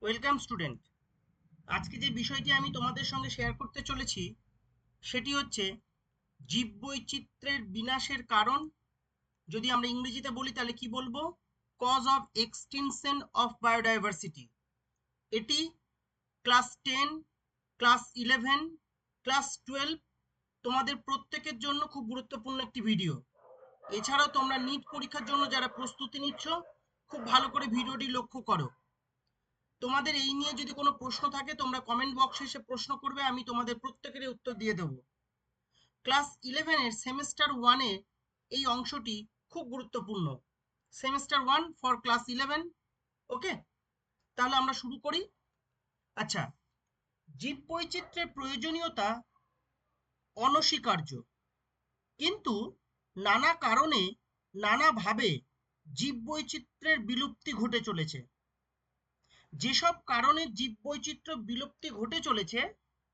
Welcome student. আজকে যে বিষয়টি আমি তোমাদের সঙ্গে শেয়ার করতে চলেছি সেটি হচ্ছে জীববৈচিত্র্যের বিনাশের কারণ। যদি আমরা ইংরেজিতে বলি তাহলে কি বলবো? Cause of extinction of biodiversity. এটি ক্লাস 10, ক্লাস 11, ক্লাস 12 তোমাদের প্রত্যেকের জন্য খুব গুরুত্বপূর্ণ একটি ভিডিও। এছাড়াও তোমরা নিট পরীক্ষার জন্য যারা প্রস্তুতি নিচ্ছ, খুব ভালো করে ভিডিওটি লক্ষ্য করো। তোমাদের এই নিয়ে যদি কোনো প্রশ্ন থাকে তোমরা কমেন্ট বক্সে এসে প্রশ্ন করবে, আমি তোমাদের প্রত্যেকেরই উত্তর দিয়ে দেবো। ক্লাস 11-এর সেমিস্টার 1-এ এই অংশটি খুব গুরুত্বপূর্ণ। Semester 1 for class 11। ওকে, তাহলে আমরা শুরু করি। আচ্ছা, জীববৈচিত্র্যের প্রয়োজনীয়তা অনস্বীকার্য, কিন্তু নানা কারণে নানাভাবে জীববৈচিত্র্যের বিলুপ্তি ঘটে চলেছে। যেসব কারণে জীববৈচিত্র্য বিলুপ্তি ঘটে চলেছে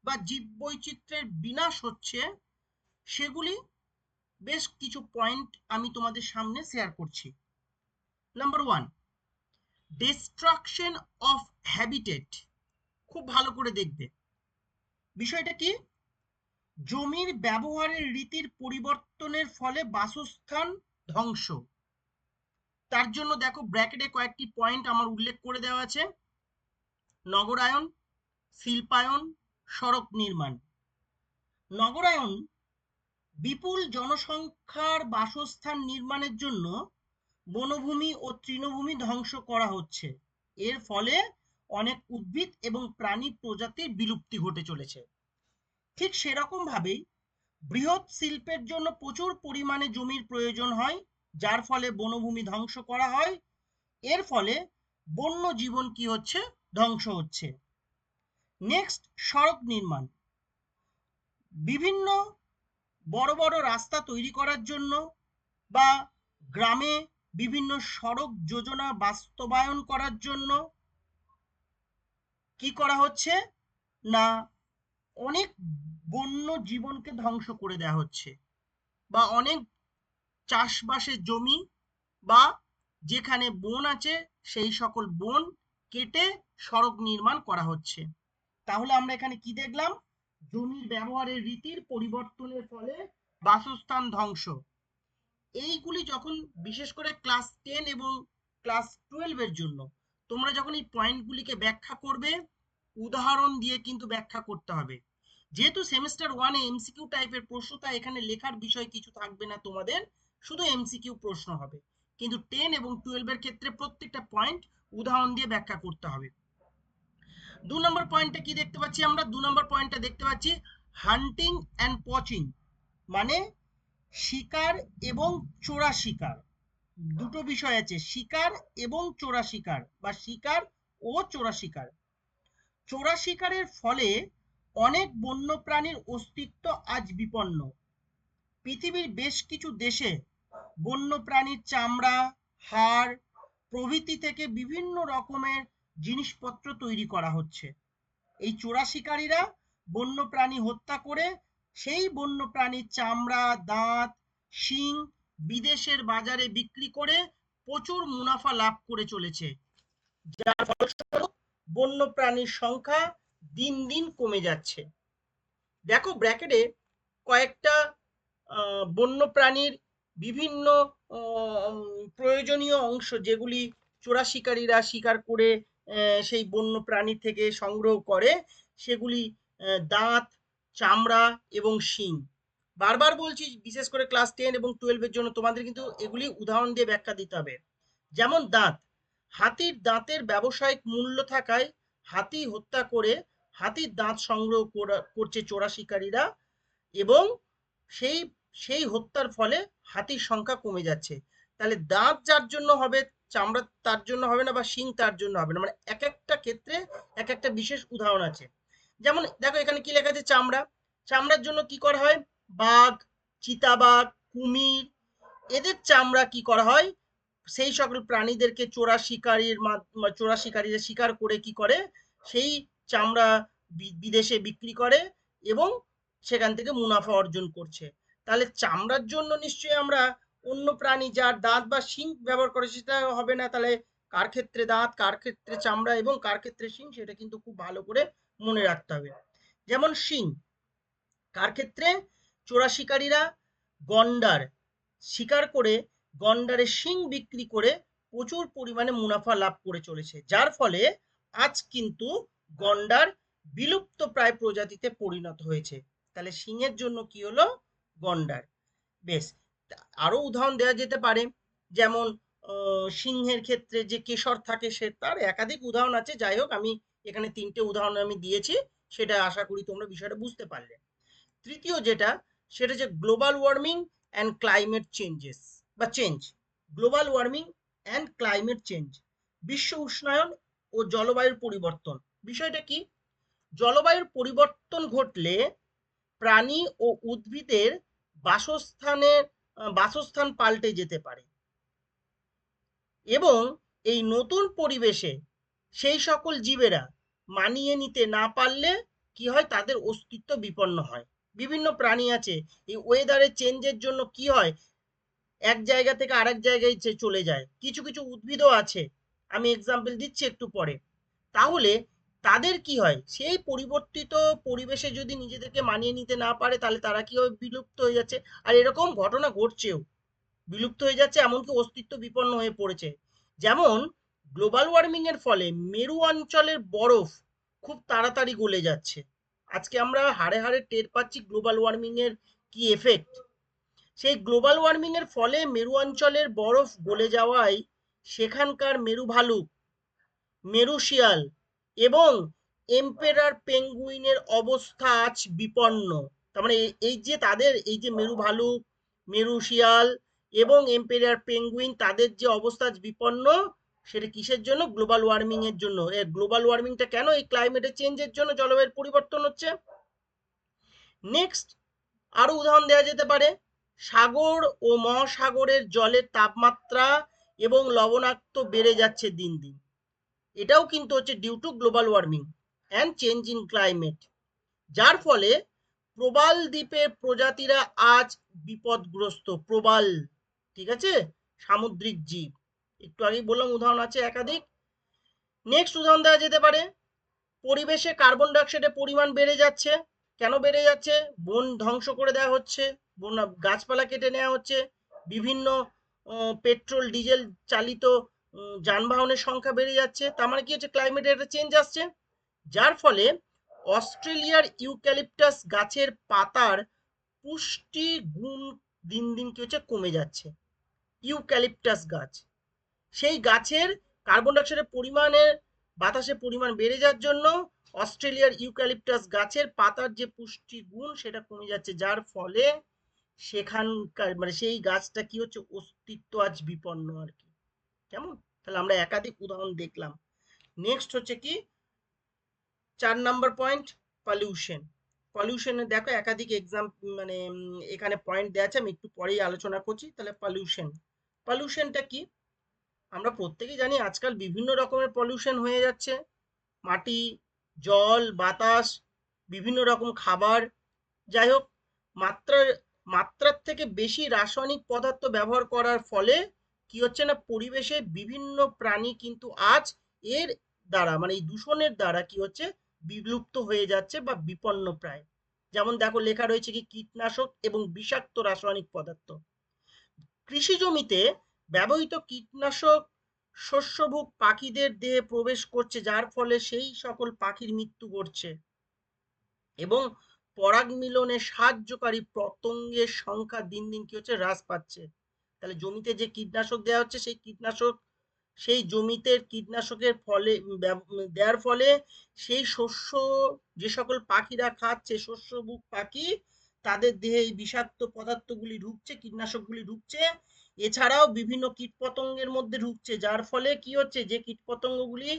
বা জীববৈচিত্র্যের বিনাশ হচ্ছে, সেগুলি বেশ কিছু পয়েন্ট আমি তোমাদের সামনে শেয়ার করছি। Number 1, destruction of habitat. খুব ভালো করে দেখবে বিষয়টা কি। জমির ব্যবহারের রীতির পরিবর্তনের ফলে বাসস্থান ধ্বংস। তার জন্য দেখো ব্র্যাকেটে কয়েকটি পয়েন্ট আমার উল্লেখ করে দেওয়া আছে: নগরায়ন, শিল্পায়ন, সড়ক নির্মাণ। নগরায়ন, বিপুল জনসংখ্যার বাসস্থান নির্মাণের জন্য বনভূমি ও তৃণভূমি ধ্বংস করা হচ্ছে। এর ফলে অনেক উদ্ভিদ এবং প্রাণী প্রজাতির বিলুপ্তি ঘটে চলেছে। ঠিক সেরকম ভাবেই বৃহৎ শিল্পের জন্য প্রচুর পরিমাণে জমির প্রয়োজন হয়, যার ফলে বনভূমি ধ্বংস করা হয়। এর ফলে বন্য জীবন কি হচ্ছে? ধ্বংস হচ্ছে। নেক্সট, সড়ক নির্মাণ। বিভিন্ন বড় বড় রাস্তা তৈরি করার জন্য বা গ্রামে বিভিন্ন সড়ক যোজনা বাস্তবায়ন করার জন্য কি করা হচ্ছে না, অনেক বন্য জীবনকে ধ্বংস করে দেওয়া হচ্ছে, বা অনেক চাষবাসের জমি বা যেখানে বন আছে সেই সকল বন কেটে সড়ক নির্মাণ করা হচ্ছে। তাহলে আমরা এখানে কি দেখলাম? জমির ব্যবহারের রীতির পরিবর্তনের ফলে বাসস্থান ধ্বংস। এইগুলি যখন বিশেষ করে ক্লাস 10 এবং ক্লাস 12 এর জন্য তোমরা যখন এই পয়েন্টগুলিকে ব্যাখ্যা করবে, উদাহরণ দিয়ে কিন্তু ব্যাখ্যা করতে হবে। যেহেতু সেমিস্টার 1-এ এমসিকিউ টাইপের প্রশ্ন, তাই এখানে লেখার বিষয় কিছু থাকবে না তোমাদের, শুধু এমসিকিউ প্রশ্ন হবে। কিন্তু 10 এবং 12 এর ক্ষেত্রে প্রত্যেকটা পয়েন্ট উদাহরণ দিয়ে ব্যাখ্যা করতে হবে। 2 নম্বর পয়েন্টে কি দেখতে পাচ্ছি আমরা? 2 নম্বর পয়েন্টটা দেখতে পাচ্ছি হান্টিং অ্যান্ড পচিং, মানে শিকার এবং চোরা শিকার। দুটো বিষয় আছে, শিকার এবং চোরা শিকার, বা শিকার ও চোরা শিকার। চোরা শিকারের ফলে অনেক বন্যপ্রাণীর অস্তিত্ব আজ বিপন্ন। পৃথিবীর বেশ কিছু দেশে বন্যপ্রাণীর চামড়া, হাড় প্রভৃতি থেকে বিভিন্ন রকমের জিনিসপত্র তৈরি করা হচ্ছে। এই চোরা শিকারীরা বন্যপ্রাণী হত্যা করে সেই বন্যপ্রাণীর চামড়া, দাঁত, শিং বিদেশের বাজারে বিক্রি করে প্রচুর মুনাফা লাভ করে চলেছে, যার ফলস্বরূপ বন্যপ্রাণীর সংখ্যা দিন দিন কমে যাচ্ছে। দেখো ব্র্যাকেটে কয়েকটা বন্যপ্রাণীর বিভিন্ন প্রয়োজনীয় অংশ যেগুলি চোরা শিকারীরা শিকার করে সেই বন্যপ্রাণী থেকে সংগ্রহ করে, সেগুলি দাঁত, চামড়া এবং শিং। বারবার বলছি, বিশেষ করে ক্লাস 10 এবং 12 এর জন্য তোমাদের কিন্তু এগুলি উদাহরণ দিয়ে ব্যাখ্যা দিতে হবে। যেমন দাঁত, হাতির দাঁতের ব্যবসায়িক মূল্য থাকায় হাতি হত্যা করে হাতির দাঁত সংগ্রহ করছে চোরা শিকারীরা, এবং সেই সেই হত্যার ফলে হাতির সংখ্যা কমে যাচ্ছে। তাহলে দাঁত যার জন্য হবে, চামড়া তার জন্য হবে না, বা শিং তার জন্য হবে না, মানে এক একটা ক্ষেত্রে এক একটা বিশেষ উদাহরণ আছে। যেমন দেখো এখানে কি লেখা আছে, চামড়া। চামড়ার জন্য কি করা হয়? বাঘ, চিতাবাঘ, কুমির, এদের চামড়া কি করা হয়? সেই সকল প্রাণীদেরকে চোরা শিকারীরা শিকার করে কি করে, সেই চামড়া বিদেশে বিক্রি করে এবং সেখান থেকে মুনাফা অর্জন করছে। তাহলে চামড়ার জন্য নিশ্চয়ই আমরা অন্য প্রাণী যার দাঁত বা শিং ব্যবহার করে সেটা হবে না, তাহলে কার ক্ষেত্রে দাঁত, কার ক্ষেত্রে চামড়া এবং কার ক্ষেত্রে শিং, সেটা কিন্তু খুব ভালো করে মনে রাখতে হবে। যেমন শিং কার ক্ষেত্রে, চোরা শিকারীরা গন্ডার শিকার করে গন্ডারের শিং বিক্রি করে প্রচুর পরিমাণে মুনাফা লাভ করে চলেছে, যার ফলে আজ কিন্তু গন্ডার বিলুপ্ত প্রায় প্রজাতিতে পরিণত হয়েছে। তাহলে শিংয়ের জন্য কি হলো, গন্ডার। বেশ, আরো উদাহরণ দেওয়া যেতে পারে, যেমন সিংহের ক্ষেত্রে যে কেশর থাকে, সে তার একাধিক উদাহরণ আছে। যাই হোক, আমি এখানে 3টে উদাহরণ আমি দিয়েছি, সেটা আশা করি তোমরা বিষয়টা বুঝতে পারলে। তৃতীয় যেটা, সেটা যে global warming and climate changes বা change, global warming and climate change, বিশ্ব উষ্ণায়ন ও জলবায়ুর পরিবর্তন। বিষয়টা কি, জলবায়ুর পরিবর্তন ঘটলে প্রাণী ও উদ্ভিদের বাসস্থান পাল্টে যেতে পারে এবং এই নতুন পরিবেশে সেই সকল জীবেরা মানিয়ে নিতে না পারলে কি হয়, তাদের অস্তিত্ব বিপন্ন হয়। বিভিন্ন প্রাণী আছে, এই ওয়েদারের চেঞ্জের জন্য কি হয়, এক জায়গা থেকে আরেক জায়গায় চলে যায়। কিছু কিছু উদ্ভিদও আছে, আমি এক্সাম্পল দিচ্ছি একটু পরে। তাহলে তাদের কি হয়, সেই পরিবর্তিত পরিবেশে যদি নিজেদেরকে মানিয়ে নিতে না পারে, তাহলে তারা কি হয়, বিলুপ্ত হয়ে যাচ্ছে। আর এরকম ঘটনা ঘটছেও, বিলুপ্ত হয়ে যাচ্ছে, এমনকি অস্তিত্ব বিপন্ন হয়ে পড়েছে। যেমন গ্লোবাল ওয়ার্মিং এর ফলে মেরু অঞ্চলের বরফ খুব তাড়াতাড়ি গলে যাচ্ছে। আজকে আমরা হাড়ে হাড়ে টের পাচ্ছি গ্লোবাল ওয়ার্মিং এর কি এফেক্ট। সেই গ্লোবাল ওয়ার্মিং এর ফলে মেরু অঞ্চলের বরফ গলে যাওয়ায় সেখানকার মেরু ভালুক, মেরু শিয়াল এবং এম্পেরার পেঙ্গুইনের অবস্থা আজ বিপন্ন। তার মানে এই যে তাদের এই যে মেরু ভালুক, মেরু শিয়াল এবং এম্পেরার পেঙ্গুইন, তাদের যে অবস্থা আজ বিপন্ন, সেটা কিসের জন্য, গ্লোবাল ওয়ার্মিং এর জন্য। গ্লোবাল ওয়ার্মিংটা কেন, এই ক্লাইমেটের চেঞ্জের জন্য, জলবায়ুর পরিবর্তন হচ্ছে। নেক্সট আরো উদাহরণ দেওয়া যেতে পারে, সাগর ও মহাসাগরের জলের তাপমাত্রা এবং লবণাক্ত বেড়ে যাচ্ছে দিন দিন। এটাও কিন্তু হচ্ছে due to global warming and change in climate, যার ফলে প্রবাল দ্বীপের প্রজাতিরা আজ বিপদগ্রস্ত। প্রবাল, ঠিক আছে, সামুদ্রিক জীব, একটু আগেই বললাম উদাহরণ আছে একাধিক। নেক্সট উদাহরণ দেওয়া যেতে পারে, পরিবেশে কার্বন ডাইঅক্সাইডের পরিমাণ বেড়ে যাচ্ছে। কেন বেড়ে যাচ্ছে, বন ধ্বংস করে দেওয়া হচ্ছে, বন গাছপালা কেটে নেওয়া হচ্ছে, বিভিন্ন পেট্রোল ডিজেল চালিত যানবাহনের সংখ্যা বেড়ে যাচ্ছে। তার মানে কি হচ্ছে, ক্লাইমেটে একটা চেঞ্জ আসছে, যার ফলে অস্ট্রেলিয়ার ইউক্যালিপটাস গাছের পাতার পুষ্টি গুণ দিন দিন কি হচ্ছে, কমে যাচ্ছে। ইউক্যালিপটাস গাছ, সেই গাছের কার্বন ডাইঅক্সাইডের পরিমাণের বাতাসের পরিমাণ বেড়ে যাওয়ার জন্য অস্ট্রেলিয়ার ইউক্যালিপটাস গাছের পাতার যে পুষ্টি গুণ, সেটা কমে যাচ্ছে, যার ফলে সেখানকার মানে সেই গাছটা কি হচ্ছে, অস্তিত্ব আজ বিপন্ন আর কি। কেমন, তাহলে আমরা একাধিক উদাহরণ দেখলাম। নেক্সট হচ্ছে কি, 4 নম্বর পয়েন্ট, পলিউশন। পলিউশনে দেখো একাধিক এক্সাম মানে এখানে পয়েন্ট দেওয়া আছে, আমি একটু পরেই আলোচনা করছি। তাহলে পলিউশন, পলিউশনটা কি, আমরা প্রত্যেকেই জানি আজকাল বিভিন্ন রকমের পলিউশন হয়ে যাচ্ছে। মাটি, জল, বাতাস, বিভিন্ন রকম খাবার, যাই হোক, মাত্রার মাত্রার থেকে বেশি রাসায়নিক পদার্থ ব্যবহার করার ফলে কি হচ্ছে না, পরিবেশে বিভিন্ন প্রাণী কিন্তু আজ এর দ্বারা মানে এই দূষণের দ্বারা কি হচ্ছে, বিলুপ্ত হয়ে যাচ্ছে বা বিপন্ন প্রায়। যেমন দেখো লেখা রয়েছে কি, কীটনাশক এবং বিষাক্ত রাসায়নিক পদার্থ। কৃষি জমিতে ব্যবহৃত কীটনাশক শস্যভোগ পাখিদের দেহে প্রবেশ করছে, যার ফলে সেই সকল পাখির মৃত্যু ঘটছে এবং পরাগ মিলনে সাহায্যকারী পতঙ্গের সংখ্যা দিন দিন কি হচ্ছে, হ্রাস পাচ্ছে। তাহলে জমিতে যে কীটনাশক দেওয়া হচ্ছে, সেই কীটনাশক সেই জমিতে কীটনাশকের ফলে দেওয়ার ফলে সেই শস্য যে সকল পাখিরা খাচ্ছে, শস্যভোগ পাখি, তাদের দেহে এই বিষাক্ত পদার্থগুলি ঢুকছে, কীটনাশকগুলি ঢুকছে। এছাড়াও বিভিন্ন কীটপতঙ্গের মধ্যে ঢুকছে, যার ফলে কি হচ্ছে, যে কীটপতঙ্গগুলি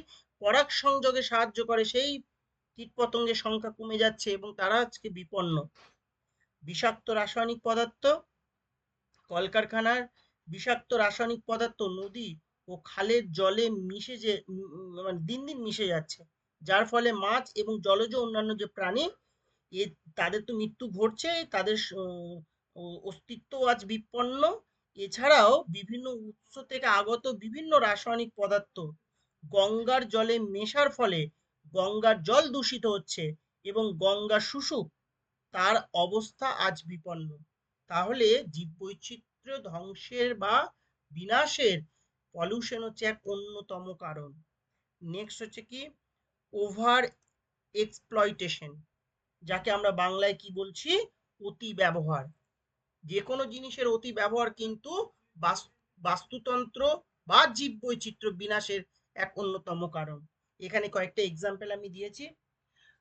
পরাগ সংযোগে সাহায্য করে, সেই কীটপতঙ্গের সংখ্যা কমে যাচ্ছে এবং তারা আজকে বিপন্ন। বিষাক্ত রাসায়নিক পদার্থ, কলকারখানার বিষাক্ত রাসায়নিক পদার্থ নদী ও খালের জলে মিশে যে মানে দিন দিন মিশে যাচ্ছে, যার ফলে মাছ এবং জলজ অন্যান্য যে প্রাণী, তাদের তো মৃত্যু ঘটছে, তাদের অস্তিত্ব আজ বিপন্ন এছাড়াও বিভিন্ন উৎস থেকে আগত বিভিন্ন রাসায়নিক পদার্থ গঙ্গার জলে মেশার ফলে গঙ্গার জল দূষিত হচ্ছে এবং গঙ্গা শুশুক, তার অবস্থা আজ বিপন্ন। তাহলে জীববৈচিত্র্য ধ্বংসের বা বিনাশের পলিউশন হচ্ছে এক অন্যতম কারণ। নেক্সট হচ্ছে কি ওভার এক্সপ্লয়টেশন, যাকে আমরা বাংলায় কি বলছি, অতি ব্যবহার। যে কোনো জিনিসের অতি ব্যবহার কিন্তু বাস্তুতন্ত্র বা জীববৈচিত্র্য বিনাশের এক অন্যতম কারণ। এখানে কয়েকটা এক্সাম্পল আমি দিয়েছি।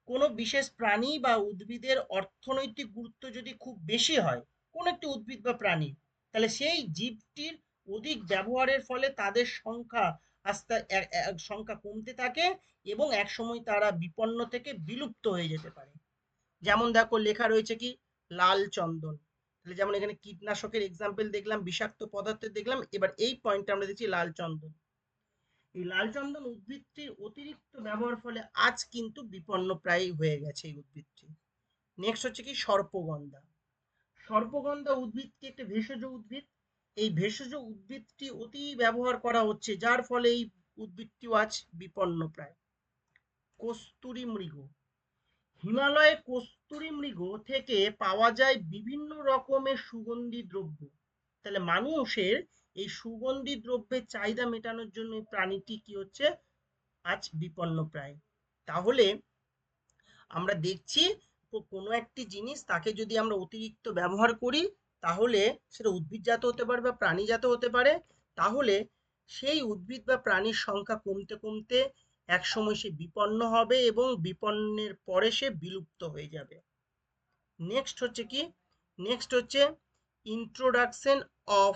কোনো বিশেষ প্রাণী বা উদ্ভিদের অর্থনৈতিক গুরুত্ব যদি খুব বেশি হয়, কোনো একটি উদ্ভিদ বা প্রাণী, তাহলে সেই জীবটির অধিক ব্যবহারের ফলে তাদের সংখ্যা আস্তে সংখ্যা কমতে থাকে এবং একসময় তারা বিপন্ন থেকে বিলুপ্ত হয়ে যেতে পারে। যেমন দেখো লেখা রয়েছে কি লাল চন্দন, তাহলে যেমন এখানে কীটনাশকের এক্সাম্পল দেখলাম, বিষাক্ত পদার্থের দেখলাম, এবার এই পয়েন্টটা আমরা দেখছি লাল চন্দন। এই লাল চন্দন উদ্ভিদটির অতিরিক্ত ব্যবহার ফলে আজ কিন্তু বিপন্ন প্রায় হয়ে গেছে এই উদ্ভিদটি। নেক্সট হচ্ছে কি সর্পগন্ধা। সর্পগন্ধা উদ্ভিদটি একটি ভেষজ উদ্ভিদ। এই ভেষজ উদ্ভিদটি অতি ব্যবহার করা হচ্ছে, যার ফলে এই উদ্ভিদটিও আজ বিপন্ন প্রায়। কস্তুরী মৃগ, হিমালয়ে কস্তুরী মৃগ থেকে পাওয়া যায় বিভিন্ন রকমের সুগন্ধি দ্রব্য। তাহলে মানুষের এই সুগন্ধি দ্রব্যের চাহিদা মেটানোর জন্য এই প্রাণীটি কি হচ্ছে, আজ বিপন্ন প্রায়। তাহলে আমরা দেখছি কোনো একটি জিনিস তাকে যদি আমরা অতিরিক্ত ব্যবহার করি, তাহলে সেটা উদ্ভিদজাত হতে পারে বা প্রাণীজাত হতে পারে, তাহলে সেই উদ্ভিদ বা প্রাণীর সংখ্যা কমতে কমতে একসময় সে বিপন্ন হবে এবং বিপন্নের পরে সে বিলুপ্ত হয়ে যাবে। নেক্সট হচ্ছে কি, নেক্সট হচ্ছে ইন্ট্রোডাকশন অফ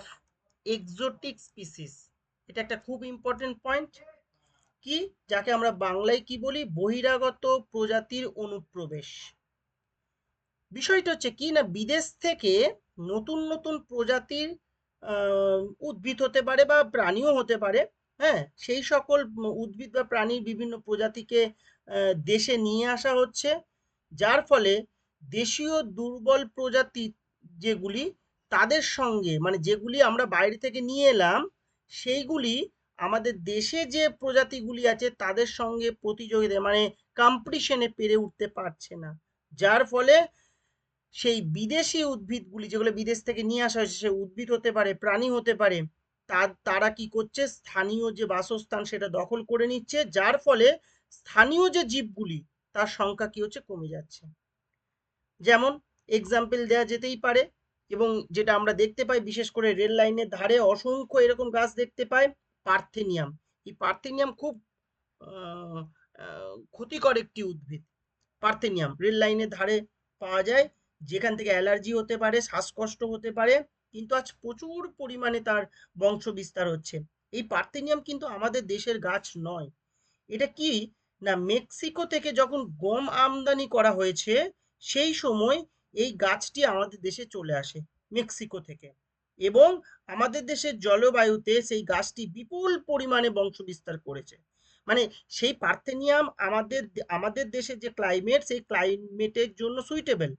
এক্সোটিক স্পিসিস। এটা একটা খুব ইম্পর্টেন্ট পয়েন্ট। কি, যাকে আমরা বাংলায় কি বলি, বহিরাগত প্রজাতির অনুপ্রবেশ। বিষয়টা হচ্ছে কি না, বিদেশ থেকে নতুন নতুন প্রজাতির উদ্ভিদ হতে পারে বা প্রাণীও হতে পারে, হ্যাঁ, সেই সকল উদ্ভিদ বা প্রাণীর বিভিন্ন প্রজাতিকে দেশে নিয়ে আসা হচ্ছে, যার ফলে দেশীয় দুর্বল প্রজাতি যেগুলি, তাদের সঙ্গে মানে যেগুলি আমরা বাইরে থেকে নিয়ে এলাম, সেইগুলি আমাদের দেশে যে প্রজাতিগুলি আছে তাদের সঙ্গে প্রতিযোগিতা মানে কম্পিটিশনে পেরে উঠতে পারছে না, যার ফলে সেই বিদেশি উদ্ভিদগুলি যেগুলো বিদেশ থেকে নিয়ে আসা হয়েছে, সে উদ্ভিদ হতে পারে প্রাণী হতে পারে, তারা কি করছে, স্থানীয় যে বাসস্থান সেটা দখল করে নিচ্ছে, যার ফলে স্থানীয় যে জীবগুলি তার সংখ্যা কি হচ্ছে, কমে যাচ্ছে। যেমন এক্সাম্পল দেওয়া যেতেই পারে, এবং যেটা আমরা দেখতে পাই বিশেষ করে রেল লাইনের ধারে অসংখ্য এরকম গাছ দেখতে পাই, পার্থেনিয়াম। এই পার্থেনিয়াম খুব ক্ষতিকর একটি উদ্ভিদ। পার্থেনিয়াম রেল লাইনের ধারে পাওয়া যায়, যেখান থেকে অ্যালার্জি হতে পারে, শ্বাসকষ্ট হতে পারে, কিন্তু আজ প্রচুর পরিমাণে তার বংশ বিস্তার হচ্ছে। এই পার্থেনিয়াম কিন্তু আমাদের দেশের গাছ নয়। এটা কি না, মেক্সিকো থেকে যখন গম আমদানি করা হয়েছে, সেই সময় এই গাছটি আমাদের দেশে চলে আসে মেক্সিকো থেকে, এবং আমাদের দেশের জলবায়ুতে সেই গাছটি বিপুল পরিমাণে বংশ বিস্তার করেছে। মানে সেই পার্থেনিয়াম আমাদের আমাদের দেশের যে ক্লাইমেট, সেই ক্লাইমেটের জন্য সুইটেবল।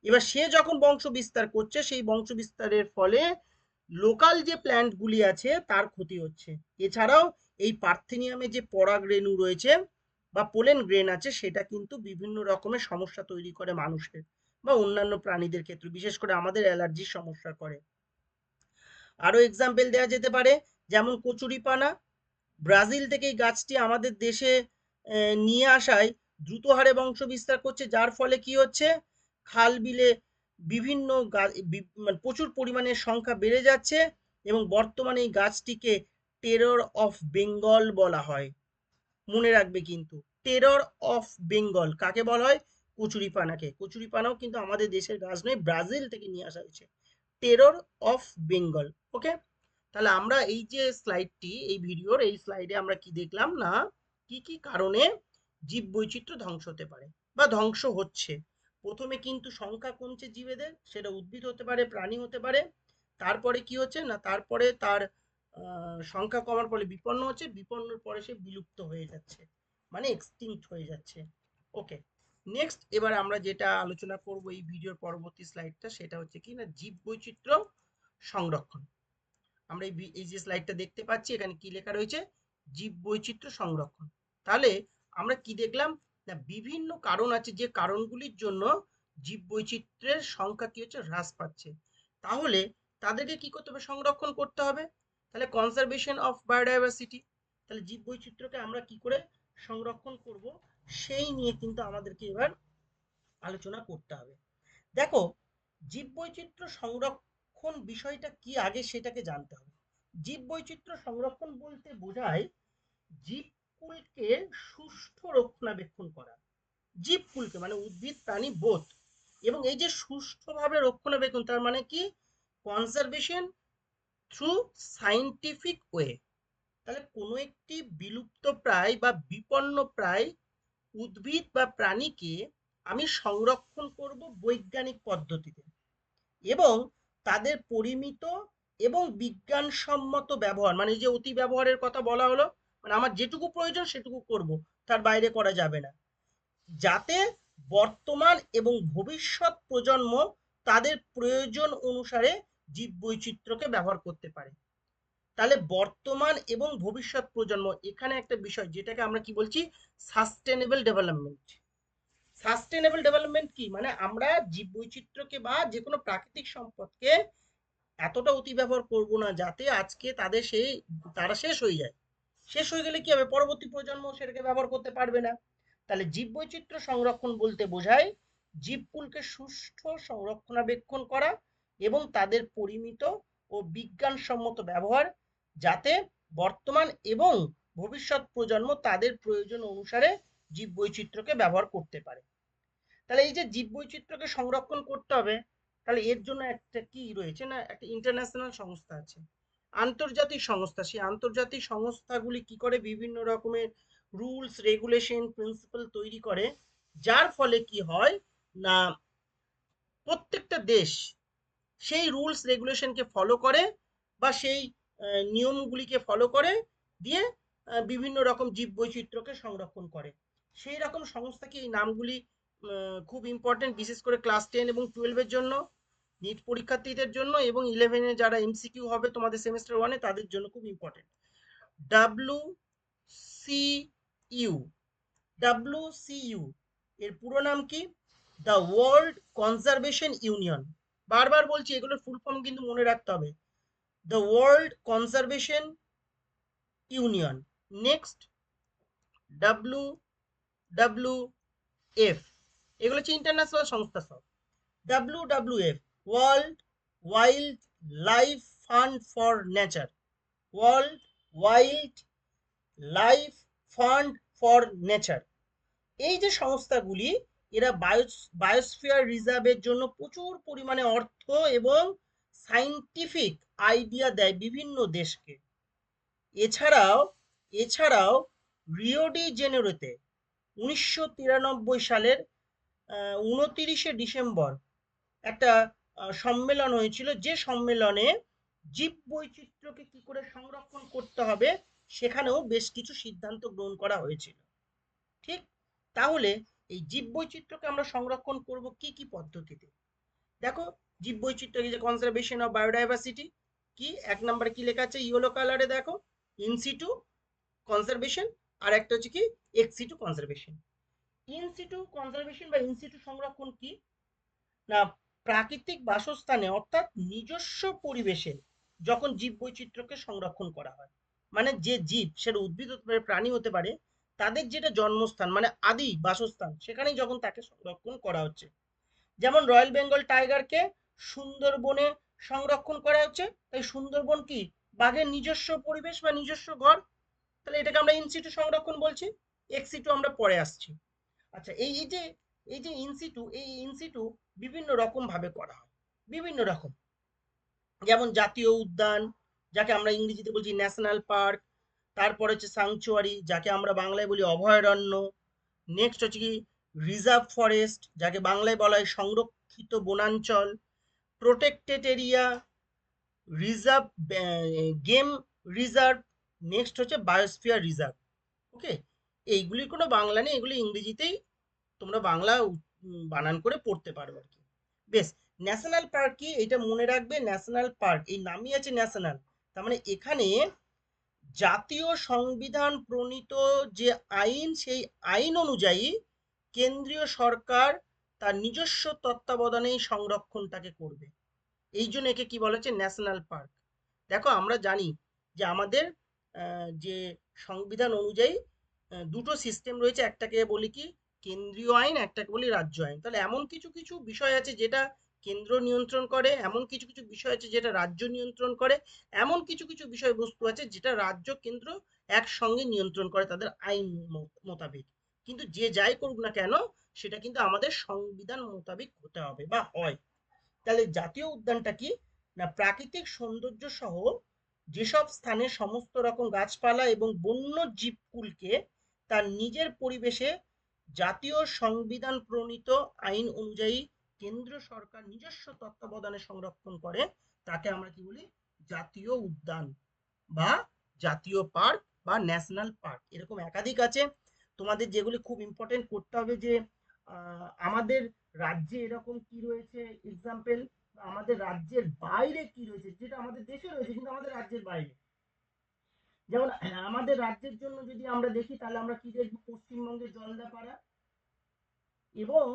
এবার সে যখন বংশ বিস্তার করছে, সেই বংশ বিস্তারের ফলে লোকাল যে প্ল্যান্টগুলি আছে তার ক্ষতি হচ্ছে। এছাড়াও এই পার্থেনিয়ামে যে পরাগ রেণু রয়েছে বা পোলেন গ্রেন আছে, সেটা কিন্তু বিভিন্ন রকমের সমস্যা তৈরি করে মানুষের বা অন্যান্য প্রাণীদের ক্ষেত্রে, বিশেষ করে আমাদের অ্যালার্জির সমস্যা করে। আরো এক্সাম্পল দেওয়া যেতে পারে, যেমন কচুরিপানা। ব্রাজিল থেকে এই গাছটি আমাদের দেশে নিয়ে আসায় দ্রুত হারে বংশ বিস্তার করছে, যার ফলে কি হচ্ছে, খাল বিলে বিভিন্ন মানে প্রচুর পরিমাণে সংখ্যা বেড়ে যাচ্ছে, এবং বর্তমানে এই গাছটিকে টেরর অফ বেঙ্গল বলা হয়। মনে রাখবে কিন্তু, টেরর অফ বেঙ্গল কাকে বলা হয়, কচুরিপানাকে। কচুরিপানাও কিন্তু আমাদের দেশের গাছ নয়, ব্রাজিল থেকে নিয়ে আসা হয়েছে, টেরর অফ বেঙ্গল। ওকে, তাহলে আমরা এই যে স্লাইডটি, এই ভিডিওর এই স্লাইডে আমরা কি দেখলাম না, কি কি কারণে জীববৈচিত্র্য ধ্বংস হতে পারে বা ধ্বংস হচ্ছে। প্রথমে কিন্তু সংখ্যা কমছে জীবেদের, সেটা উদ্ভিদ হতে পারে প্রাণী হতে পারে। তারপরে কি হচ্ছে না, তারপরে তার সংখ্যা কমার ফলে বিপন্ন হচ্ছে, বিপন্নর পরে সে বিলুপ্ত হয়ে যাচ্ছে, মানে এক্সটিংক্ট হয়ে যাচ্ছে। ওকে, নেক্সট এবার আমরা যেটা আলোচনা করব এই ভিডিওর পরবর্তী স্লাইডটা, সেটা হচ্ছে কি না জীববৈচিত্র্য সংরক্ষণ। আমরা এই যে স্লাইডটা দেখতে পাচ্ছি, এখানে কি লেখা রয়েছে? জীববৈচিত্র্য সংরক্ষণ। তাহলে আমরা কি দেখলাম না, বিভিন্ন কারণ আছে যে কারণগুলির জন্য জীববৈচিত্র্যের সংখ্যা কি হচ্ছে, হ্রাস পাচ্ছে। তাহলে তাদেরকে কি করতে হবে? সংরক্ষণ করতে হবে। তাহলে কনজারভেশন অফ বায়োডাইভার্সিটি, তাহলে জীববৈচিত্র্যকে আমরা কি করে সংরক্ষণ করব সেই নিয়ে কিন্তু আমাদেরকে এবার আলোচনা করতে হবে। দেখো, জীববৈচিত্র্য সংরক্ষণ বিষয়টা কি আগে সেটাকে জানতে হবে। জীববৈচিত্র্য সংরক্ষণ বলতে বোঝায় জীবকুলকে সুষ্ঠু রক্ষণাবেক্ষণ করা। জীবকুলকে মানে উদ্ভিদ প্রাণী বোধ, এবং এই যে সুষ্ঠুভাবে রক্ষণাবেক্ষণ, তার মানে কি? Conservation through scientific way. তাহলে কোনো একটি বিলুপ্ত প্রায় বা বিপন্ন প্রায় উদ্ভিদ বা প্রাণীকে আমি সংরক্ষণ করব বৈজ্ঞানিক পদ্ধতিতে, এবং তাদের পরিমিত এবং বিজ্ঞানসম্মত ব্যবহার, মানে যে অতি ব্যবহারের কথা বলা হলো, মানে আমার যেটুকু প্রয়োজন সেটুকু করব, তার বাইরে করা যাবে না, যাতে বর্তমান এবং ভবিষ্যৎ প্রজন্ম তাদের প্রয়োজন অনুসারে জীববৈচিত্র্যকে ব্যবহার করতে পারে। তাহলে বর্তমান এবং ভবিষ্যৎ প্রজন্ম, এখানে একটা বিষয় যেটাকে আমরা কি বলছি? Sustainable development. সাস্টেনেবল ডেভেলপমেন্ট কি? মানে আমরা জীববৈচিত্র্যকে বা যে কোনো প্রাকৃতিক সম্পদকে এতটা অতি ব্যবহার করব না যাতে আজকে তারা শেষ হয়ে যায়। শেষ হয়ে গেলে কি হবে? পরবর্তী প্রজন্ম সেটাকে ব্যবহার করতে পারবে না। তাহলে জীববৈচিত্র্য সংরক্ষণ বলতে বোঝায় জীবকুলকে সুষ্ঠু সংরক্ষণাবেক্ষণ করা এবং তাদের পরিমিত ও বিজ্ঞানসম্মত ব্যবহার, যাতে বর্তমান এবং ভবিষ্যৎ প্রজন্ম তাদের প্রয়োজন অনুসারে জীববৈচিত্র্যকে ব্যবহার করতে পারে। তাহলে এই যে জীববৈচিত্র্যকে সংরক্ষণ করতে হবে, তাহলে এর জন্য একটা কি রয়েছে না, একটা ইন্টারন্যাশনাল সংস্থা আছে, আন্তর্জাতিক সংস্থা। সেই আন্তর্জাতিক সংস্থাগুলি কি করে? বিভিন্ন রকমের রুলস, রেগুলেশন, প্রিন্সিপাল তৈরি করে, যার ফলে কি হয় না, প্রত্যেকটা দেশ সেই রুলস রেগুলেশনকে ফলো করে বা সেই নিয়মগুলিকে ফলো করে দিয়ে বিভিন্ন রকম জীববৈচিত্র্যকে সংরক্ষণ করে। সেই রকম সংস্থাকে এই নামগুলি খুব ইম্পর্টেন্ট, বিশেষ করে ক্লাস 10 এবং 12-এর জন্য, নিট পরীক্ষার্থীদের জন্য, এবং 11-এ যারা এমসিকিউ হবে তোমাদের সেমিস্টার 1-এ তাদের জন্য খুব ইম্পর্টেন্ট। WCU, WCU এর পুরো নাম কি? The world conservation union. বারবার বলছি, এগুলোর ফুল ফর্ম কিন্তু মনে রাখতে হবে। The world conservation union. Next, WWF, এগুলো হচ্ছে ইন্টারন্যাশনাল সংস্থা সব। WWF, world wild life fund for nature. World wild life fund for nature. এই যে সংস্থাগুলি, এরা বায়োস্ফিয়ার রিজার্ভের জন্য প্রচুর পরিমাণে অর্থ এবং সাইন্টিফিক আইডিয়া দেয় বিভিন্ন দেশকে। এছাড়াও এছাড়াও রিও ডি জেনেরোতে 1993 সালের 29শে ডিসেম্বর একটা সম্মেলন হয়েছিল, যে সম্মেলনে জীববৈচিত্র্যকে কি করে সংরক্ষণ করতে হবে সেখানেও বেশ কিছু সিদ্ধান্ত গ্রহণ করা হয়েছিল। ঠিক? তাহলে এই জীববৈচিত্র্যকে আমরা সংরক্ষণ করব কি কি পদ্ধতিতে? দেখো, জীববৈচিত্র্য, যে কনজারভেশন অফ বায়োডাইভার্সিটি, কি 1 নম্বরে কি লেখা আছে ইয়েলো কালারে? দেখো, ইনসিটু কনজারভেশন, আর একটা হচ্ছে কি এক্সিটু কনজারভেশন। ইনসিটু কনজারভেশন বা ইনসিটু সংরক্ষণ কি না, প্রাকৃতিক বাসস্থানে অর্থাৎ নিজস্ব পরিবেশে যখন জীববৈচিত্র্যকে সংরক্ষণ করা হয়, মানে যে জীব, সেটা উদ্ভিদ হতে পারে, প্রাণী হতে পারে, তাদের যেটা জন্মস্থান মানে আদি বাসস্থান, সেখানেই যখন তাকে সংরক্ষণ করা হচ্ছে। যেমন রয়্যাল বেঙ্গল টাইগারকে সুন্দরবনে সংরক্ষণ করা হচ্ছে, তাই সুন্দরবন কি বাঘের নিজস্ব পরিবেশ বা নিজস্ব ঘর, তাহলে এটাকে আমরা ইনসিটু সংরক্ষণ বলছি। এক্সিটু আমরা পরে আসছি। আচ্ছা, এই যে ইনসিটু, এই ইনসিটু বিভিন্ন রকম ভাবে করা হয়, বিভিন্ন রকম। যেমন জাতীয় উদ্যান, যাকে আমরা ইংরেজিতে বলছি ন্যাশনাল পার্ক, তারপর হচ্ছে স্যাংচুয়ারি, যাকে আমরা বাংলায় বলি অভয়ারণ্য। নেক্সট হচ্ছে কি রিজার্ভ ফরেস্ট, যাকে বাংলায় বলা হয় সংরক্ষিত বনাঞ্চল। Protected area, reserve, game reserve. Next হচ্ছে বায়োস্ফিয়ার রিজার্ভ। ওকে, এইগুলির কোনো বাংলা নেই, এগুলি ইংরেজিতেই তোমরা বাংলা বানান করে পড়তে পারো আর কি। বেশ, ন্যাশনাল পার্ক কি এটা মনে রাখবে, ন্যাশনাল পার্ক এই নামই আছে ন্যাশনাল, তার মানে এখানে জাতীয় সংবিধান প্রণীত যে আইন, সেই আইন অনুযায়ী কেন্দ্রীয় সরকার তার নিজস্ব তত্ত্বাবধানেই সংরক্ষণটাকে করবে। এই জন্য একে কি বলা হচ্ছে, ন্যাশনাল পার্ক। দেখো আমরা জানি যে আমাদের যে সংবিধান অনুযায়ী দুটো সিস্টেম রয়েছে, একটাকে বলি কি কেন্দ্রীয় আইন, একটাকে বলি রাজ্য আইন। তাহলে এমন কিছু কিছু বিষয় আছে যেটা কেন্দ্র নিয়ন্ত্রণ করে, এমন কিছু কিছু বিষয় আছে যেটা রাজ্য নিয়ন্ত্রণ করে, এমন কিছু কিছু বিষয়বস্তু আছে যেটা রাজ্য কেন্দ্র একসঙ্গে নিয়ন্ত্রণ করে তাদের আইন মোতাবেক। কিন্তু যে যাই করুক না কেন, সেটা কিন্তু আমাদের সংবিধান মোতাবেক হতে হবে বা হয়। তাহলে জাতীয় উদ্যানটা কি না, প্রাকৃতিক সৌন্দর্য সহ যেসব স্থানে সমস্ত রকম গাছপালা এবং বন্য জীবকুলকে তার নিজের পরিবেশে জাতীয় সংবিধান প্রণীত আইন অনুযায়ী কেন্দ্র সরকার নিজস্ব তত্ত্বাবধানে সংরক্ষণ করে, তাকে আমরা কি বলি, জাতীয় উদ্যান বা জাতীয় পার্ক বা ন্যাশনাল পার্ক। এরকম একাধিক আছে। তোমাদের যেগুলি খুব ইম্পর্টেন্ট করতে হবে যে আমাদের রাজ্যে এরকম কি রয়েছে, এক্সাম্পল আমাদের রাজ্যের বাইরে কি রয়েছে, যেটা আমাদের দেশে রয়েছে কিন্তু আমাদের রাজ্যের বাইরে। যেমন আমাদের রাজ্যের জন্য যদি আমরা দেখি, তাহলে আমরা কি দেখবো, পশ্চিমবঙ্গের জলদাপাড়া। এবং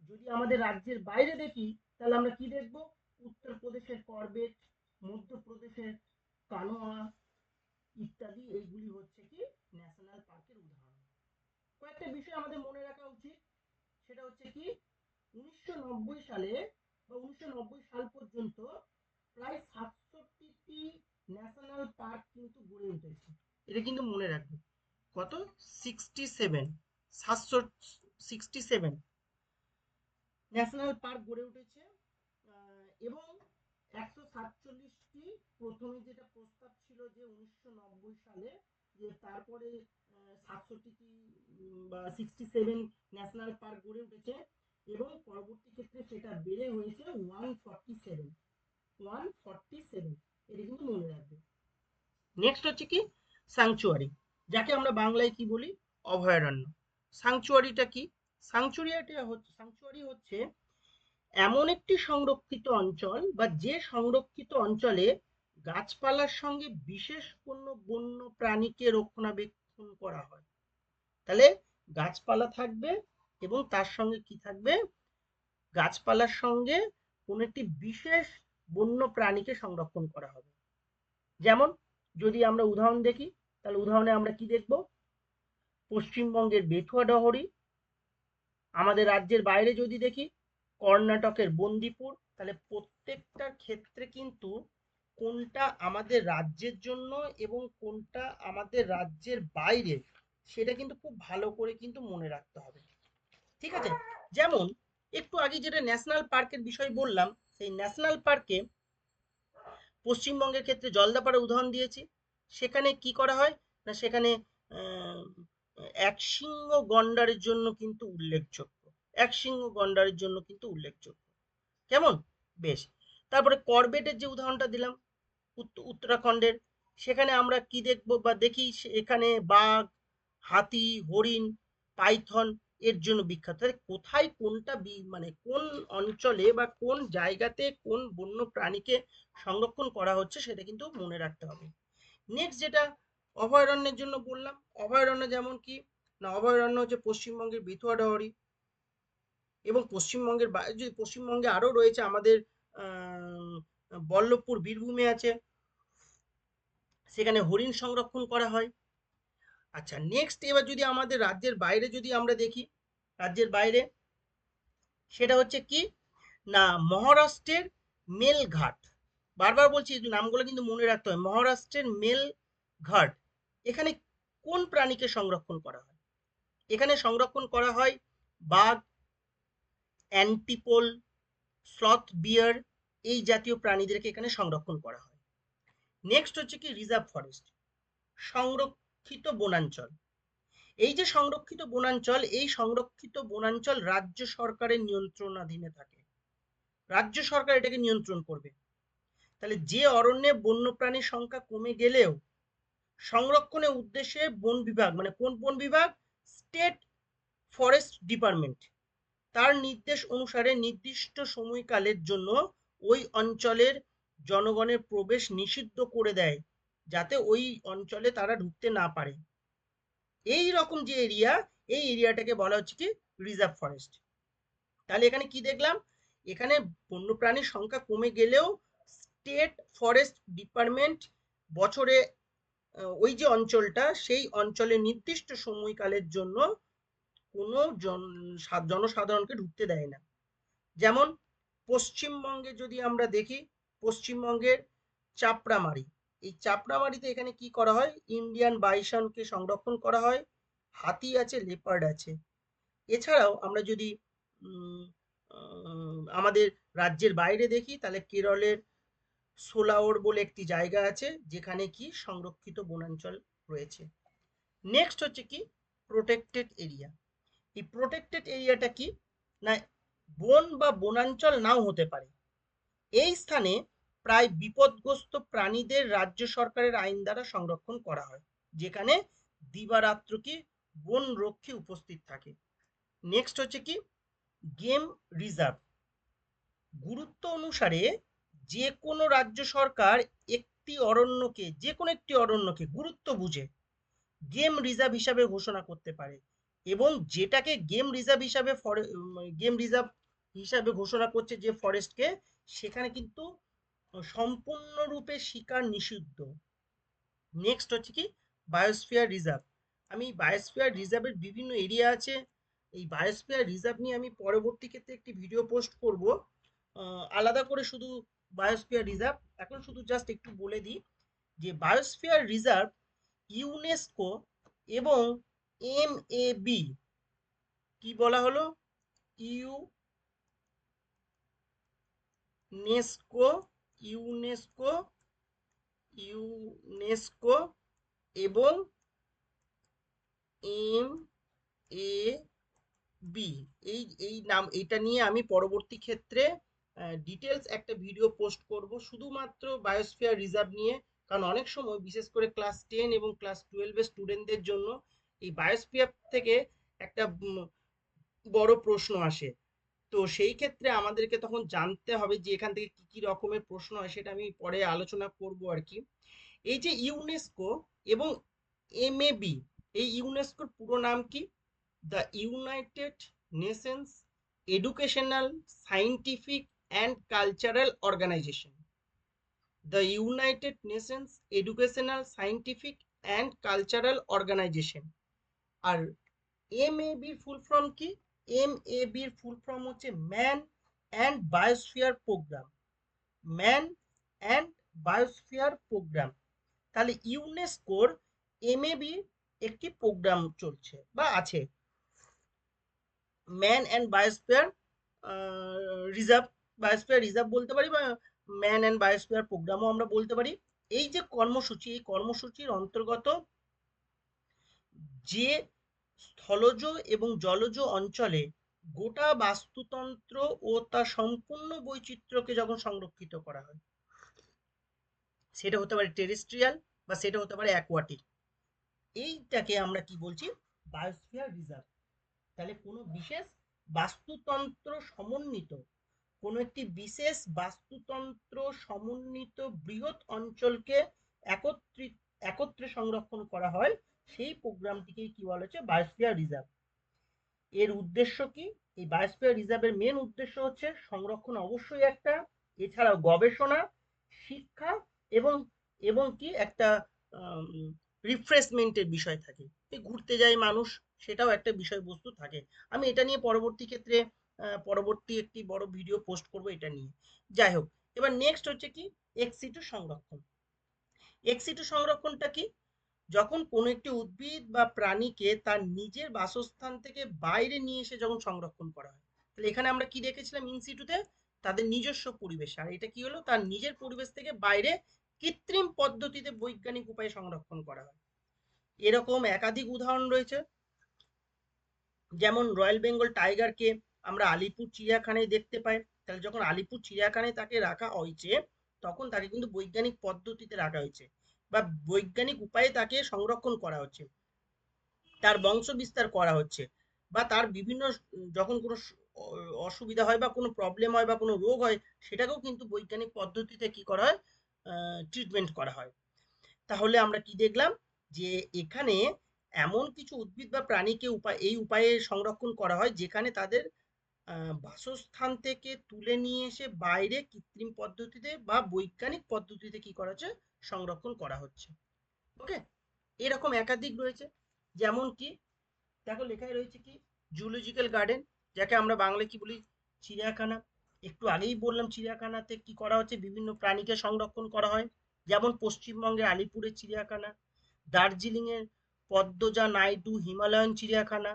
যদি আমাদের রাজ্যের বাইরে দেখি, তাহলে আমরা কি দেখবো, উত্তরপ্রদেশের করবেট, মধ্যপ্রদেশের কানোয়া ইত্যাদি। এইগুলি হচ্ছে কি ন্যাশনাল পার্কের উদাহরণ। কয়েকটা বিষয় আমাদের মনে রাখা উচিত, সেটা হচ্ছে কি 1990 সালে বা 1990 সাল পর্যন্ত প্রায় 67টি ন্যাশনাল পার্ক কিন্তু গড়ে উঠেছে। এটা কিন্তু মনে রাখবে, কত, 67, 767 ন্যাশনাল পার্ক গড়ে উঠেছে। এবং 147টি প্রথমে যেটা প্রস্তাব ছিল যে 1990 সালে, যে তারপরে 67টি বা 67 ন্যাশনাল পার্ক গড়ে উঠেছে, এবং পরবর্তী ক্ষেত্রে সেটা বেড়ে হয়েছে 147। এটা কিন্তু মনে রাখবে। নেক্সট হচ্ছে কি স্যাংচুয়ারি, যাকে আমরা বাংলায় কি বলি, অভয়ারণ্য। স্যাংচুয়ারিটা কি, স্যাংচুয়ারি হচ্ছে এমন একটি সংরক্ষিত অঞ্চল বা যে সংরক্ষিত অঞ্চলে গাছপালার সঙ্গে বিশেষ কোনো বন্য প্রাণীকে রক্ষণাবেক্ষণ করা হয়। তাহলে গাছপালা থাকবে এবং তার সঙ্গে কি থাকবে, গাছপালার সঙ্গে কোন একটি বিশেষ বন্য প্রাণীকে সংরক্ষণ করা হবে। যেমন যদি আমরা উদাহরণ দেখি, তাহলে উদাহরণে আমরা কি দেখব, পশ্চিমবঙ্গের বেথুয়া ডহরি। আমাদের রাজ্যের বাইরে যদি দেখি, কর্ণাটকের বন্দিপুর। তাহলে প্রত্যেকটার ক্ষেত্রে কিন্তু কোনটা আমাদের রাজ্যের জন্য এবং কোনটা আমাদের রাজ্যের বাইরে, সেটা কিন্তু খুব ভালো করে কিন্তু মনে রাখতে হবে। ঠিক আছে, যেমন একটু আগে যেটা ন্যাশনাল পার্কের বিষয় বললাম, সেই ন্যাশনাল পার্কে পশ্চিমবঙ্গের ক্ষেত্রে জলদাপাড়া উদাহরণ দিয়েছি। সেখানে কি করা হয় না, সেখানে এক সিংহ গন্ডারের জন্য কিন্তু উল্লেখযোগ্য, এক সিংহ গন্ডারের জন্য কিন্তু উল্লেখযোগ্য। কেমন, বেশ। তারপরে করবেটের যে উদাহরণটা দিলাম উত্তরাখণ্ডের, সেখানে আমরা কি দেখব বা দেখি, এখানে বাঘ, হাতি, হরিণ, পাইথন এর জন্য বিখ্যাত। কোথায় কোনটা মানে কোন অঞ্চলে বা কোন জায়গাতে কোন বন্য প্রাণীকে সংরক্ষণ করা হচ্ছে, সেটা কিন্তু মনে রাখতে হবে। নেক্সট যেটা অভয়ারণ্যের জন্য বললাম, অভয়ারণ্য যেমন কি না, অভয়ারণ্য হচ্ছে পশ্চিমবঙ্গের বেথুয়া ডহরি, এবং পশ্চিমবঙ্গের যদি পশ্চিমবঙ্গে আরো রয়েছে আমাদের বল্লভপুর বীরভূমে আছে, সেখানে হরিণ সংরক্ষণ করা হয়। আচ্ছা, নেক্সট এবার যদি আমাদের রাজ্যের বাইরে যদি আমরা দেখি, রাজ্যের বাইরে সেটা হচ্ছে কি না, মহারাষ্ট্রের মেলঘাট। বারবার বলছি নামগুলো কিন্তু মনে রাখতে হয়। মহারাষ্ট্রের মেলঘাট, এখানে কোন প্রাণীকে সংরক্ষণ করা হয়, এখানে সংরক্ষণ করা হয় বাঘ, অ্যান্টিপোল, স্লথ বিয়ার, এই জাতীয় প্রাণীদেরকে এখানে সংরক্ষণ করা হয়। নেক্সট হচ্ছে কি রিজার্ভ ফরেস্ট, সংরক্ষিত বনাঞ্চল। এই যে সংরক্ষিত বনাঞ্চল, এই সংরক্ষিত বনাঞ্চল রাজ্য সরকারের নিয়ন্ত্রণাধীনে থাকে, রাজ্য সরকার এটাকে নিয়ন্ত্রণ করবে। তাহলে যে অরণ্যে বন্যপ্রাণীর সংখ্যা কমে গেলেও সংরক্ষণের উদ্দেশ্যে বন বিভাগ, মানে কোন বন বিভাগ, স্টেট ফরেস্ট ডিপার্টমেন্ট, তার নির্দেশ অনুসারে নির্দিষ্ট সময়কালের জন্য ওই অঞ্চলের জনগণের প্রবেশ নিষিদ্ধ করে দেয়, যাতে ওই অঞ্চলে তারা ঢুকতে না পারে। এই রকম যে এরিয়া, এই এরিয়াটাকে বলা হচ্ছে কি রিজার্ভ ফরেস্ট। তাহলে এখানে কি দেখলাম, এখানে বন্যপ্রাণীর সংখ্যা কমে গেলেও স্টেট ফরেস্ট ডিপার্টমেন্ট বছরে ওই যে অঞ্চলটা, সেই অঞ্চলের নির্দিষ্ট সময়কালের জন্য কোনো জনসাধারণকে ঢুকতে দেয় না। যেমন পশ্চিমবঙ্গে যদি আমরা দেখি, পশ্চিমবঙ্গের চাপড়ামারি, এই চাপড়ামারিতে এখানে কি করা হয়, ইন্ডিয়ান বাইসনকে সংরক্ষণ করা হয়, হাতি আছে, লেপার্ড আছে। এছাড়াও আমরা যদি আমাদের রাজ্যের বাইরে দেখি, তাহলে কেরলের সোলাওর বলে একটি জায়গা আছে, যেখানে কি সংরক্ষিত বনাঞ্চল রয়েছে। নেক্সট হচ্ছে কি প্রোটেক্টেড এরিয়া। এই প্রোটেক্টেড এরিয়াটা কি না, বন বা বনাঞ্চল নাও হতে পারে, এই স্থানে প্রায় বিপদগ্রস্ত প্রাণীদের রাজ্য সরকারের আইন দ্বারা সংরক্ষণ করা হয়, যেখানে দিবারাত্র কি বন রক্ষী উপস্থিত থাকে। নেক্সট হচ্ছে কি গেম রিজার্ভ। গুরুত্ব অনুসারে যে কোনো রাজ্য সরকার একটি অরণ্যকে, যে কোনো একটি অরণ্যকে গুরুত্ব বুঝে গেম রিজার্ভ হিসাবে ঘোষণা করতে পারে, এবং যেটাকে গেম রিজার্ভ হিসাবে ঘোষণা করছে যে ফরেস্টকে, সেখানে কিন্তু সম্পূর্ণরূপে শিকার নিষিদ্ধ। নেক্সট হচ্ছে কি বায়োস্ফিয়ার রিজার্ভ। আমি বায়োস্ফিয়ার রিজার্ভের বিভিন্ন এরিয়া আছে, এই বায়োস্ফিয়ার রিজার্ভ নিয়ে আমি পরবর্তী ক্ষেত্রে একটি ভিডিও পোস্ট করব আলাদা করে শুধু বায়োস্ফিয়ার রিজার্ভ। এখন শুধু জাস্ট একটু বলে দিই যে বায়োস্ফিয়ার রিজার্ভ ইউনেস্কো এবং এমএবি, কি বলা হলো, ইউনেস্কো ইউনেস্কো ইউনেস্কো এবং এমএবি, এই নাম, এটা নিয়ে আমি পরবর্তী ক্ষেত্রে ডিটেলস একটা ভিডিও পোস্ট করব শুধুমাত্র বায়োস্ফিয়ার রিজার্ভ নিয়ে। কারণ অনেক সময় বিশেষ করে ক্লাস 10 এবং ক্লাস 12 স্টুডেন্টদের জন্য এই বায়োস্ফিয়ার থেকে একটা বড় প্রশ্ন আসে। তো সেই ক্ষেত্রে আমাদেরকে তখন জানতে হবে যে এখান থেকে কি কি রকমের প্রশ্ন হয়, সেটা আমি পরে আলোচনা করব আর কি। এই যে ইউনেস্কো এবং এমএবি, এই ইউনেস্কোর পুরো নাম কি, the United Nations educational, scientific and cultural organisation. The United Nations educational, scientific and cultural organisation. আর এমএবির ফুল ফর্ম কি, এমএবির ফুল ফর্ম হচ্ছে man and biosphere programme, man and biosphere programme. তাহলে ইউনেস্কোর এমএবি একটি প্রোগ্রাম চলছে বা আছে, man and biosphere reserve, biosphere reserve বলতে পারি, বা ম্যান অ্যান্ড বায়োস্ফিয়ার প্রোগ্রামও আমরা বলতে পারি। এই যে কর্মসূচি, এই কর্মসূচির অন্তর্গত যে স্থলজ এবং জলজ অঞ্চলে গোটা বাস্তুতন্ত্র ও তার সম্পূর্ণ বৈচিত্র্যকে যখন সংরক্ষিত করা হয়, সেটা হতে পারে টেরেস্ট্রিয়াল বা সেটা হতে পারে অ্যাকোয়াটিক, এইটাকে আমরা কি বলছি, বায়োস্ফিয়ার রিজার্ভ। তাহলে কোনো বিশেষ বাস্তুতন্ত্র সমন্বিত, কোনো একটি বিশেষ বাস্তুতন্ত্র সমন্বিত বৃহৎ অঞ্চলকে একত্রে সংরক্ষণ করা হয়, সেই প্রোগ্রামটিকেই কি বলা হচ্ছে বায়োস্ফিয়ার রিজার্ভ। এর উদ্দেশ্য কি, এই বায়োস্ফিয়ার রিজার্ভের মেন উদ্দেশ্য হচ্ছে সংরক্ষণ অবশ্যই একটা, এছাড়াও গবেষণা, শিক্ষা এবং এবং কি একটা রিফ্রেশমেন্টের বিষয় থাকে, ঘুরতে যায় মানুষ, সেটাও একটা বিষয়বস্তু থাকে। আমি এটা নিয়ে পরবর্তী ক্ষেত্রে পরবর্তী একটি বড় ভিডিও পোস্ট করব এটা নিয়ে। যাই হোক, এবার নেক্সট হচ্ছে কি এক্সিটু সংরক্ষণ। এক্সিটু সংরক্ষণটা কি, যখন কোনো একটি উদ্ভিদ বা প্রাণীকে তার নিজের বাসস্থান থেকে বাইরে নিয়ে এসে যখন সংরক্ষণ করা হয়, তাহলে এখানে আমরা কি দেখেছিলাম, ইনসিটুতে তাদের নিজস্ব পরিবেশ, আর এটা কি হলো, তার নিজের পরিবেশ থেকে বাইরে কৃত্রিম পদ্ধতিতে বৈজ্ঞানিক উপায়ে সংরক্ষণ করা হয়। এরকম একাধিক উদাহরণ রয়েছে, যেমন রয়্যাল বেঙ্গল টাইগারকে আমরা আলিপুর চিড়িয়াখানায় দেখতে পাই। তাহলে যখন আলিপুর চিড়িয়াখানায় তাকে রাখা হয়েছে, তখন তাকে কিন্তু বৈজ্ঞানিক পদ্ধতিতে রাখা হয়েছে বা বৈজ্ঞানিক উপায়ে তাকে সংরক্ষণ করা হচ্ছে, তার বংশ বিস্তার করা হচ্ছে, বা তার বিভিন্ন, যখন কোনো অসুবিধা হয় বা কোনো প্রবলেম হয় বা কোনো রোগ হয়, সেটাকেও কিন্তু বৈজ্ঞানিক পদ্ধতিতে কি করা হয়, ট্রিটমেন্ট করা হয়। তাহলে আমরা কি দেখলাম, যে এখানে এমন কিছু উদ্ভিদ বা প্রাণীকে এই উপায়ে সংরক্ষণ করা হয় যেখানে তাদের বাসস্থান থেকে তুলে নিয়ে এসে বাইরে কৃত্রিম পদ্ধতিতে বা বৈজ্ঞানিক পদ্ধতিতে কি করা হচ্ছে, সংরক্ষণ করা হচ্ছে। ওকে, এরকম একাধিক রয়েছে। যেমন কি দেখো লেখায় রয়েছে কি, জুলজিক্যাল গার্ডেন, যাকে আমরা বাংলায় কি বলি, চিড়িয়াখানা। একটু আগেই বললাম চিড়িয়াখানাতে কি করা হচ্ছে, বিভিন্ন প্রাণীকে সংরক্ষণ করা হয়। যেমন পশ্চিমবঙ্গের আলিপুরের চিড়িয়াখানা, দার্জিলিংয়ের পদ্মজা নাইডু হিমালয়ান চিড়িয়াখানা,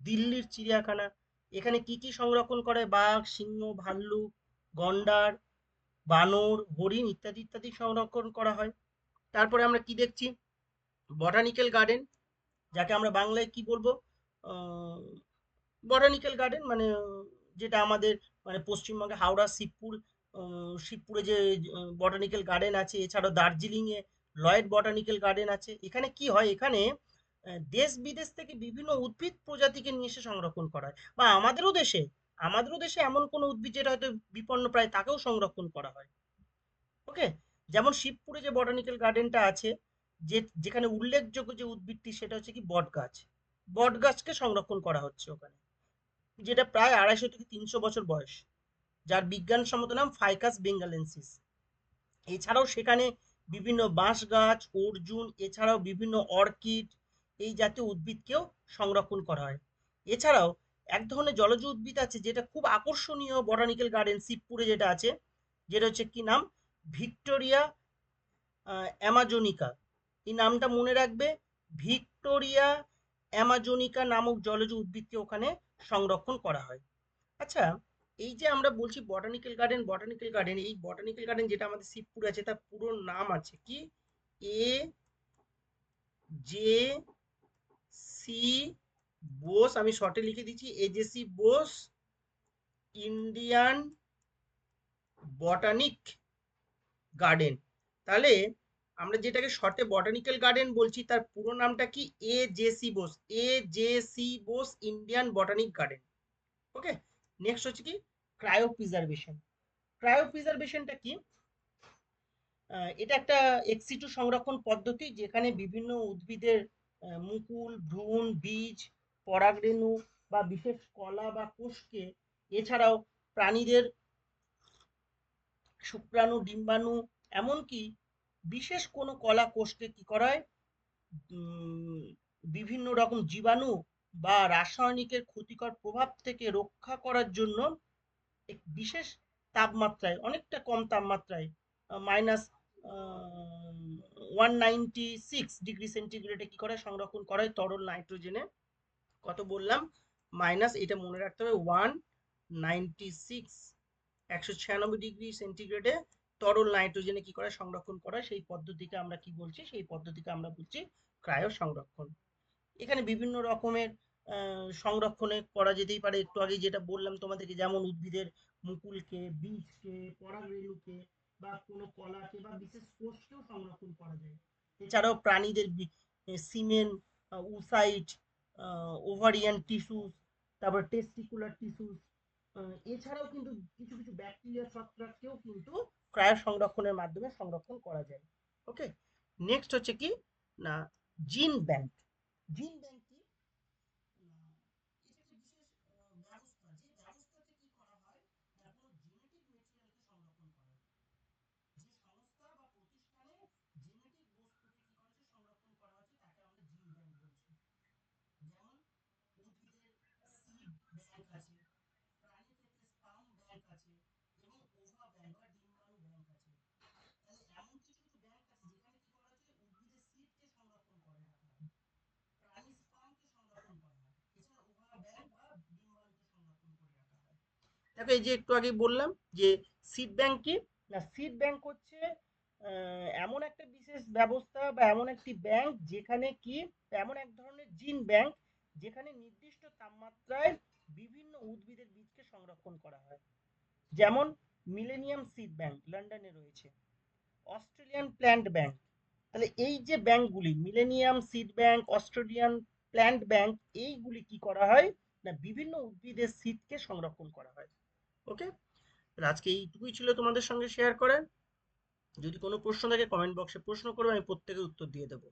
দিল্লির চিড়িয়াখানা। এখানে কি কি সংরক্ষণ করে, বাঘ, সিংহ, ভাল্লুক, গন্ডার, বানর, হরিণ ইত্যাদি ইত্যাদি সংরক্ষণ করা হয়। তারপরে আমরা কি দেখছি, বটানিক্যাল গার্ডেন, যাকে আমরা বাংলায় কি বলবো, বটানিক্যাল গার্ডেন মানে যেটা আমাদের মানে পশ্চিমবঙ্গে হাওড়া শিবপুর, শিবপুরে যে বটানিক্যাল গার্ডেন আছে, এছাড়াও দার্জিলিংয়ে লয়েড বটানিক্যাল গার্ডেন আছে। এখানে কি হয়, এখানে দেশ বিদেশ থেকে বিভিন্ন উদ্ভিদ প্রজাতিকে নিয়ে এসে সংরক্ষণ করা হয়, বা আমাদেরও দেশে এমন কোনো উদ্ভিদ যেটা হয়তো বিপন্ন প্রায়, তাকেও সংরক্ষণ করা হয়। ওকে, যেমন শিবপুরে যে বটানিক্যাল গার্ডেনটা আছে, যেখানে উল্লেখযোগ্য যে উদ্ভিদটি সেটা হচ্ছে কি বটগাছ। বটগাছকে সংরক্ষণ করা হচ্ছে ওখানে, যেটা প্রায় 250 থেকে 300 বছর বয়স, যার বিজ্ঞানসম্মত নাম ফাইকাস বেঙ্গালেন্সিস। এছাড়াও সেখানে বিভিন্ন বাঁশ গাছ, অর্জুন, এছাড়াও বিভিন্ন অর্কিড, এই জাতীয় উদ্ভিদকেও সংরক্ষণ করা হয়। এছাড়াও এক ধরনের জলজ উদ্ভিদ আছে যেটা খুব আকর্ষণীয় বটানিক্যাল গার্ডেন শিবপুরে যেটা আছে, যেটা হচ্ছে কি নাম, ভিক্টোরিয়া অ্যামাজোনিকা। এই নামটা মনে রাখবে, ভিক্টোরিয়া অ্যামাজোনিকা নামক জলজ উদ্ভিদকে ওখানে সংরক্ষণ করা হয়। আচ্ছা, এই যে আমরা বলছি বটানিক্যাল গার্ডেন, এই বটানিক্যাল গার্ডেন যেটা আমাদের শিবপুরে আছে, তার পুরো নাম আছে কি, এ জে সি বোস, আমি শর্টে লিখে দিচ্ছি, AJC Bose Indian botanic garden. তাহলে আমরা যেটাকে শর্টে বটানিক্যাল গার্ডেন বলছি, তার পুরো নামটা কি, A J C Bose Indian botanic garden. Okay, next হচ্ছে কি, ক্রায়ো প্রিজার্ভেশন। ক্রায়ো প্রিজার্ভেশনটা কি, এটা একটা এক্সিটু সংরক্ষণ পদ্ধতি, যেখানে বিভিন্ন উদ্ভিদের মুকুল, ভ্রূণ, বীজ, পরাগরেণু বা বিশেষ কলা বা কোষকে, এছাড়াও প্রাণীদের শুক্রাণু, ডিম্বাণু, এমনকি বিশেষ কোনো কলা কোষকে কি করা হয়, উম, বিভিন্ন রকম জীবাণু বা রাসায়নিকের ক্ষতিকর প্রভাব থেকে রক্ষা করার জন্য এক বিশেষ তাপমাত্রায়, অনেকটা কম তাপমাত্রায়, -196 ডিগ্রি সেন্টিগ্রেডে কি করে সংরক্ষণ করা হয়, তরল নাইট্রোজেনে। কত বললাম, মাইনাস, এটা মনে রাখতে হবে, 196, 196 ডিগ্রি সেন্টিগ্রেডে তরল নাইট্রোজেনে কি করে সংরক্ষণ করা, সেই পদ্ধতিকে আমরা কি বলছি, সেই পদ্ধতিকে আমরা বলছি ক্রায়ো সংরক্ষণ। এখানে বিভিন্ন রকমের সংরক্ষণে করা যেতেই পারে, একটু আগে যেটা বললাম তোমাদেরকে, যেমন উদ্ভিদের মুকুলকে, বীজকে, পরাগরেণুকে বা কোনো কলাকে বা বিশেষ কোষকেও সংরক্ষণ করা যায়। এছাড়াও প্রাণীদের সিমেন, উসাইট, ওভারিয়ান টিস্যুস, তারপর টেস্টিকুলার টিস্যুস, এছাড়াও কিন্তু কিছু কিছু ব্যাকটেরিয়া ছত্রাককেও কিন্তু ক্রায়ো সংরক্ষণের মাধ্যমে সংরক্ষণ করা যায়। ওকে, নেক্সট হচ্ছে কি না, জিন ব্যাংক। জিন ব্যাংক কি, এটা একটা বিশেষ ব্যবস্থা, যে ব্যবস্থাতে কি করা হয় না, কোনো জেনেটিক মেটেরিয়ালকে সংরক্ষণ করা হয়। যে সংস্থা বা প্রতিষ্ঠানে জেনেটিক বস্তুকে কি করেছে, সংরক্ষণ করা হচ্ছে, তাকে আমরা জিন ব্যাংক বলছি। যেমন উদ্ভিদের সিড ব্যাংক আছে, প্রাণী ক্ষেত্রে স্পার্ম ব্যাংক আছে, এবং ওভা ব্যাংক বা ডিম্বাণু ব্যাংক আছে। তাহলে এমন কিছু কিছু ব্যাংক আছে যেখানে কি করা হচ্ছে, উদ্ভিদের সিডকে সংরক্ষণ করে রাখা হয়, প্রাণী স্পার্মকে সংরক্ষণ করা হয়, এছাড়া ওভা ব্যাংক বা ডিম্বাণুকে সংরক্ষণ করে রাখা হয়। দেখো এই যে একটু আগে বললাম যে সিড ব্যাংক কি, না সিড ব্যাংক হচ্ছে এমন একটা বিশেষ ব্যবস্থা বা এমন একটি ব্যাংক যেখানে কি, এমন এক ধরনের জিন ব্যাংক যেখানে নির্দিষ্ট তাপমাত্রায় বিভিন্ন উদ্ভিদের বীজকে সংরক্ষণ করা হয়। যেমন মিলেনিয়াম সিড ব্যাংক লন্ডনে রয়েছে, অস্ট্রেলিয়ান প্ল্যান্ট ব্যাংক। তাহলে এই যে ব্যাংকগুলি, millennium seed bank, Australian plant bank, এইগুলি কি করা হয়, না বিভিন্ন উদ্ভিদের সিডকে সংরক্ষণ করা হয়। ওকে, আজকে এইটুকুই ছিল তোমাদের সঙ্গে শেয়ার করার। যদি কোনো প্রশ্ন থাকে কমেন্ট বক্সে প্রশ্ন করবে, আমি প্রত্যেকের উত্তর দিয়ে দেবো।